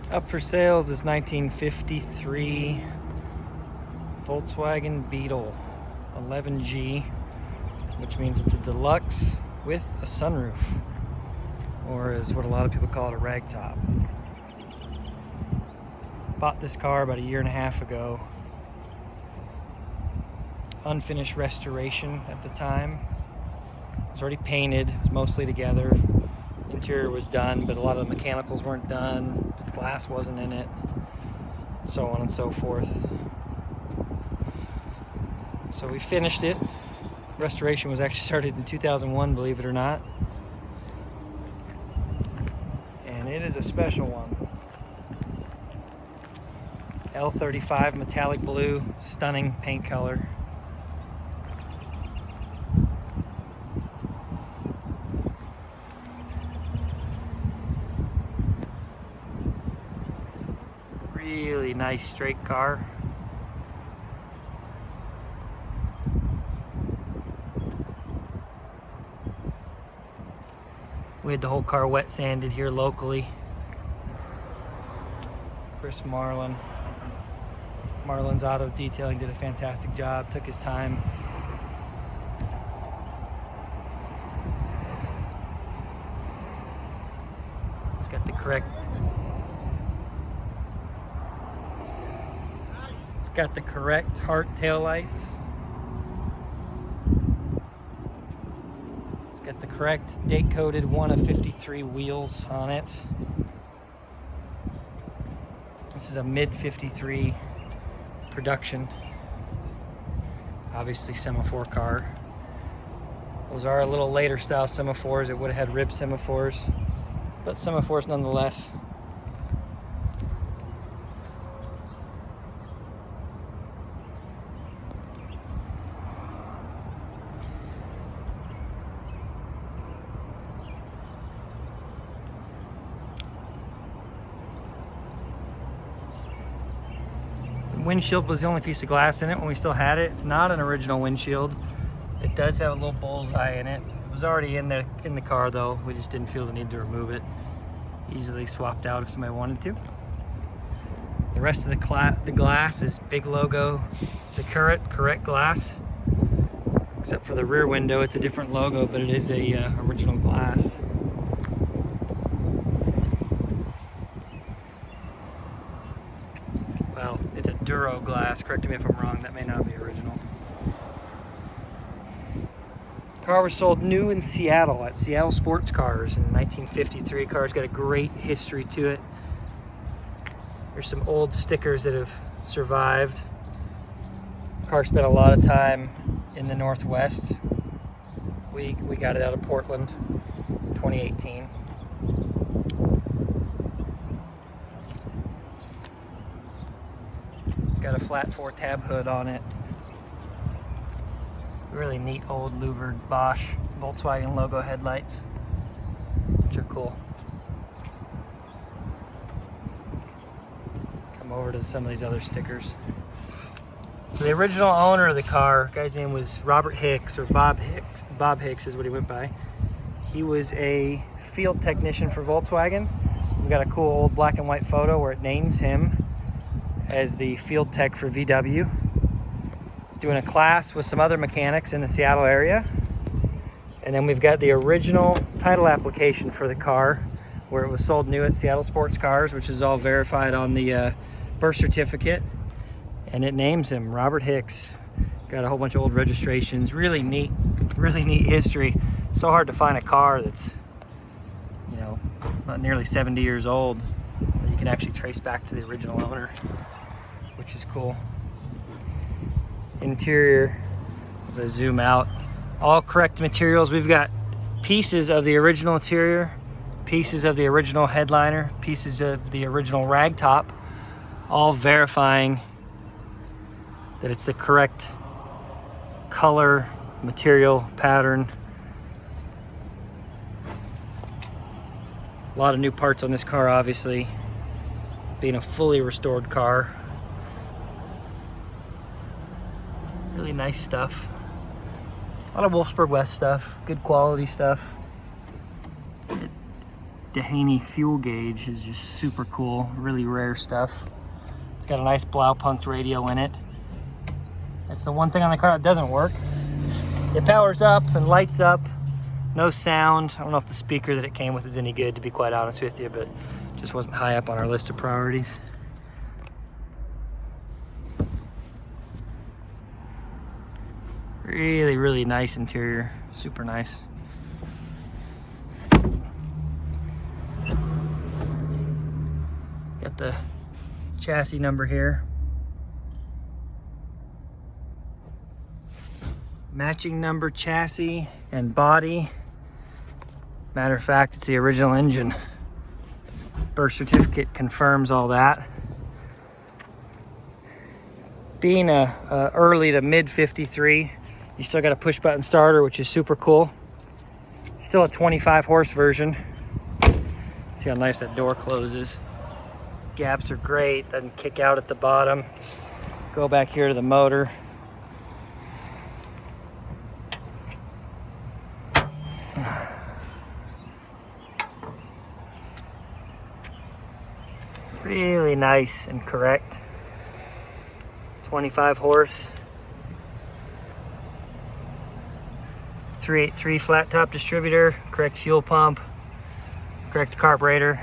Up for sale is this 1953 Volkswagen Beetle 11G, which means it's a deluxe with a sunroof, or is what a lot of people call it, a ragtop. Bought this car about 1.5 years ago. Unfinished restoration at the time. It was already painted, it was mostly together. Interior was done, but a lot of the mechanicals weren't done. Glass wasn't in it, so on and so forth. So we finished it. Restoration was actually started in 2001, believe it or not. And it is a special one. L35 metallic blue, stunning paint color. Really nice straight car. We had the whole car wet sanded here locally. Chris Marlin's Auto Detailing did a fantastic job, took his time. It's got the correct Hart taillights. It's got the correct date-coded 1 of 53 wheels on it. This is a mid-53 production. Obviously semaphore car. Those are a little later style semaphores. It would have had rib semaphores, but semaphores nonetheless. Windshield was the only piece of glass in it when we still had it. It's not an original windshield. It does have a little bullseye in it. It was already in the car though. We just didn't feel the need to remove it. Easily swapped out if somebody wanted to. The rest of the glass is big logo Security correct glass. Except for the rear window, it's a different logo, but it is a original glass. Well, it's a Duro glass. Correct me if I'm wrong, that may not be original. The car was sold new in Seattle at Seattle Sports Cars in 1953. Car's got a great history to it. There's some old stickers that have survived. The car spent a lot of time in the Northwest. We got it out of Portland in 2018. Got a flat 4-tab hood on it. Really neat old louvered Bosch Volkswagen logo headlights, which are cool. Come over to some of these other stickers. So the original owner of the car, guy's name was Robert Hicks, or Bob Hicks. Bob Hicks is what he went by. He was a field technician for Volkswagen. We got a cool old black and white photo where it names him as the field tech for VW, doing a class with some other mechanics in the Seattle area. And then we've got the original title application for the car, where it was sold new at Seattle Sports Cars, which is all verified on the birth certificate. And it names him Robert Hicks. Got a whole bunch of old registrations. Really neat history. So hard to find a car that's, you know, about nearly 70 years old that you can actually trace back to the original owner, which is cool. Interior, as I zoom out, all correct materials. We've got pieces of the original interior, pieces of the original headliner, pieces of the original ragtop, all verifying that it's the correct color, material, pattern. A lot of new parts on this car, obviously, being a fully restored car. Really nice stuff. A lot of Wolfsburg West stuff, good quality stuff. It Dehaney fuel gauge is just super cool, really rare stuff. It's got a nice Blaupunkt radio in it. That's the one thing on the car that doesn't work. It powers up and lights up, no sound. I don't know if the speaker that it came with is any good, to be quite honest with you, but just wasn't high up on our list of priorities. Really, really nice interior, super nice. Got the chassis number here. Matching number chassis and body. Matter of fact, it's the original engine. Birth certificate confirms all that. Being a early to mid 53, you still got a push button starter, which is super cool. Still a 25 horse version. See how nice that door closes. Gaps are great, doesn't kick out at the bottom. Go back here to the motor. Really nice and correct. 25 horse. 383 flat top distributor, correct fuel pump, correct carburetor,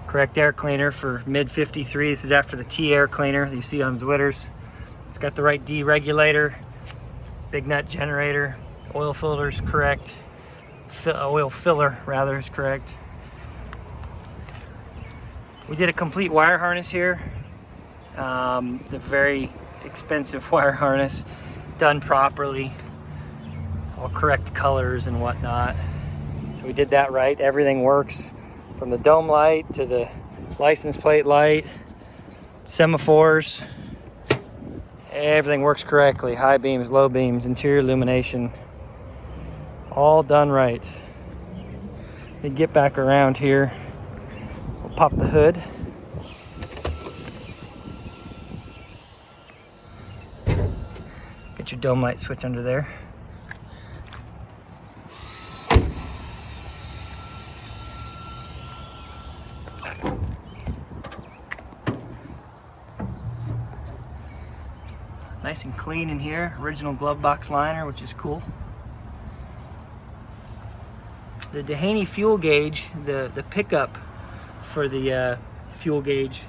correct air cleaner for mid 53. This is after the T air cleaner that you see on Zwitters. It's got the right deregulator, big nut generator, oil filter's correct, oil filler rather is correct. We did a complete wire harness here. It's a very expensive wire harness, done properly, all correct colors and whatnot. So we did that right. Everything works, from the dome light to the license plate light, semaphores. Everything works correctly. High beams, low beams, interior illumination, all done right. We get back around here. We'll pop the hood. Get your dome light switch under there. Nice and clean in here. Original glove box liner, which is cool. The Dehaney fuel gauge, the pickup for the fuel gauge,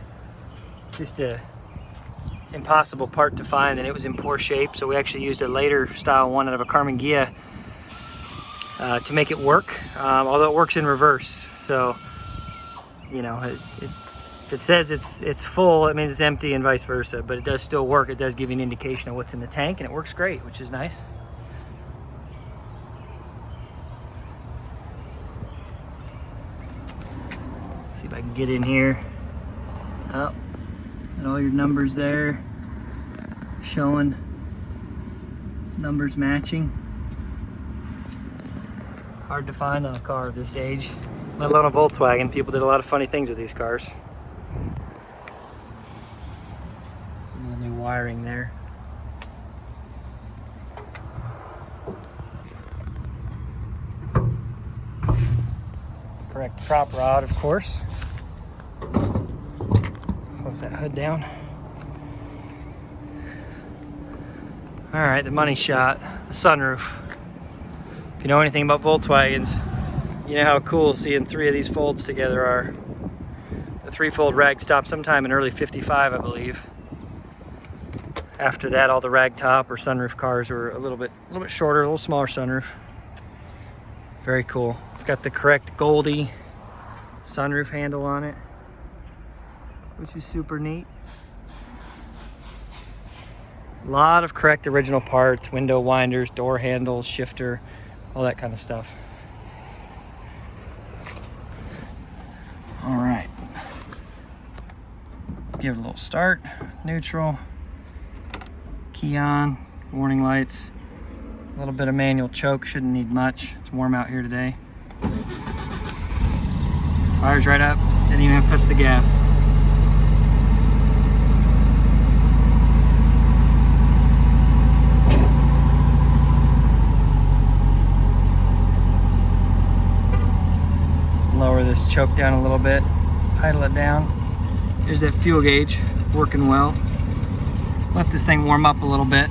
just a impossible part to find, and it was in poor shape, so we actually used a later style one out of a Carmen Ghia to make it work, although it works in reverse. So, you know, if it says it's full, it means it's empty, and vice versa, but it does still work. It does give you an indication of what's in the tank, and it works great, which is nice. Let's see if I can get in here. Oh, and all your numbers there, showing numbers matching. Hard to find on a car of this age, let alone a Volkswagen. People did a lot of funny things with these cars. Some of the new wiring there. Correct prop rod, of course. Close that hood down. All right, the money shot, the sunroof. If you know anything about Volkswagens, you know how cool seeing three of these folds together are. The three-fold Ragtop sometime in early '55, I believe. After that, all the Ragtop or sunroof cars were a little bit shorter, a little smaller sunroof. Very cool. It's got the correct Goldie sunroof handle on it, which is super neat. A lot of correct original parts, window winders, door handles, shifter, all that kind of stuff. All right. Give it a little start, neutral, key on, warning lights, a little bit of manual choke, shouldn't need much. It's warm out here today. Fires right up, didn't even have to touch the gas. lower this choke down a little bit, idle it down. There's that fuel gauge working well. Let this thing warm up a little bit.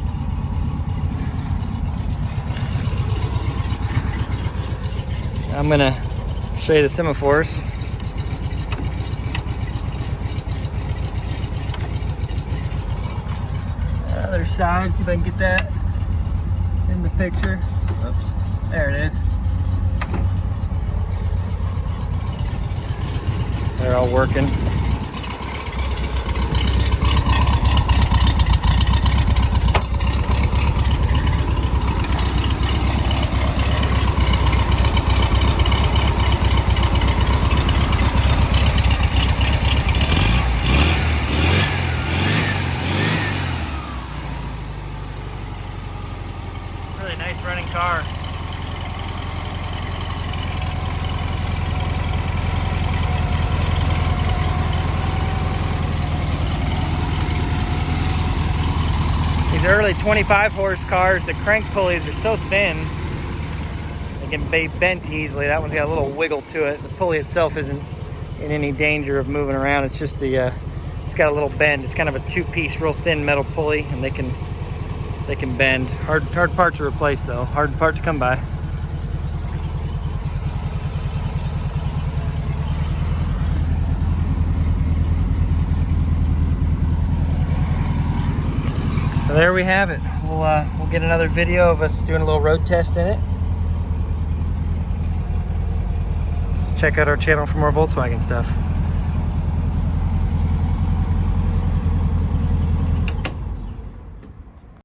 I'm gonna show you the semaphores. Other side, see if I can get that in the picture. Oops, there it is. They're all working. Really nice running car. These early 25 horse cars, the crank pulleys are so thin, they can be bent easily. That one's got a little wiggle to it. The pulley itself isn't in any danger of moving around. It's just the, it's got a little bend. It's kind of a two-piece, real thin metal pulley, and they can bend. Hard part to replace though. Hard part to come by. So there we have it. We'll get another video of us doing a little road test in it. Check out our channel for more Volkswagen stuff.